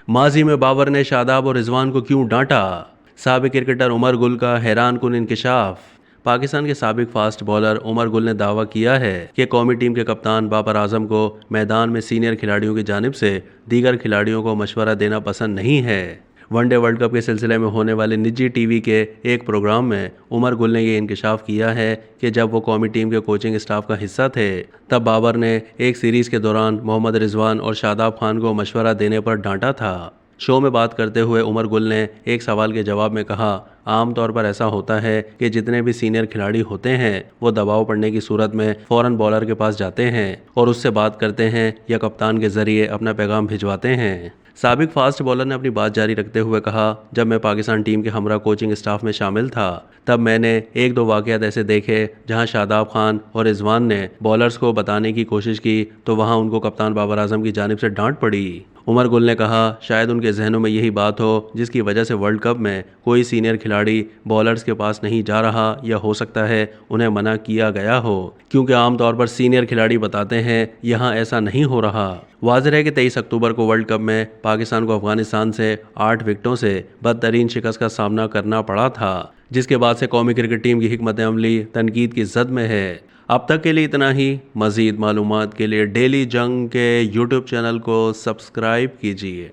माजी में बाबर ने शादाब और रिजवान को क्यों डांटा? साबिक क्रिकेटर उमर गुल का हैरानकुन इंकशाफ। पाकिस्तान के साबिक फास्ट बॉलर उमर गुल ने दावा किया है कि कौमी टीम के कप्तान बाबर आजम को मैदान में सीनियर खिलाड़ियों की जानिब से दीगर खिलाड़ियों को मशवरा देना पसंद नहीं है। वनडे वर्ल्ड कप के सिलसिले में होने वाले निजी टीवी के एक प्रोग्राम में उमर गुल ने ये इंकशाफ किया है कि जब वो कौमी टीम के कोचिंग स्टाफ का हिस्सा थे तब बाबर ने एक सीरीज के दौरान मोहम्मद रिजवान और शादाब खान को मशवरा देने पर डांटा था। शो में बात करते हुए उमर गुल ने एक सवाल के जवाब में कहा, आमतौर पर ऐसा होता है कि जितने भी सीनियर खिलाड़ी होते हैं वो दबाव पड़ने की सूरत में फौरन बॉलर के पास जाते हैं और उससे बात करते हैं या कप्तान के जरिए अपना पैगाम भिजवाते हैं। साबिक फास्ट बॉलर ने अपनी बात जारी रखते हुए कहा, जब मैं पाकिस्तान टीम के हमरा कोचिंग स्टाफ में शामिल था तब मैंने एक दो वाक़यात ऐसे देखे जहां शादाब खान और रिजवान ने बॉलर्स को बताने की कोशिश की तो वहां उनको कप्तान बाबर आजम की जानिब से डांट पड़ी। उमर गुल ने कहा, शायद उनके जहनों में यही बात हो जिसकी वजह से वर्ल्ड कप में कोई सीनियर खिलाड़ी बॉलर्स के पास नहीं जा रहा, या हो सकता है उन्हें मना किया गया हो क्योंकि आमतौर पर सीनियर खिलाड़ी बताते हैं यहाँ ऐसा नहीं हो रहा। वाज़ेह है कि 23 अक्टूबर को वर्ल्ड कप में पाकिस्तान को अफगानिस्तान से 8 विकेटों से बदतरीन शिकस्त का सामना करना पड़ा था, जिसके बाद से कौमी क्रिकेट टीम की हिकमत अमली तनकीद की जद में है। अब तक के लिए इतना ही। मज़ीद मालूमात के लिए डेली जंग के यूट्यूब चैनल को सब्सक्राइब कीजिए।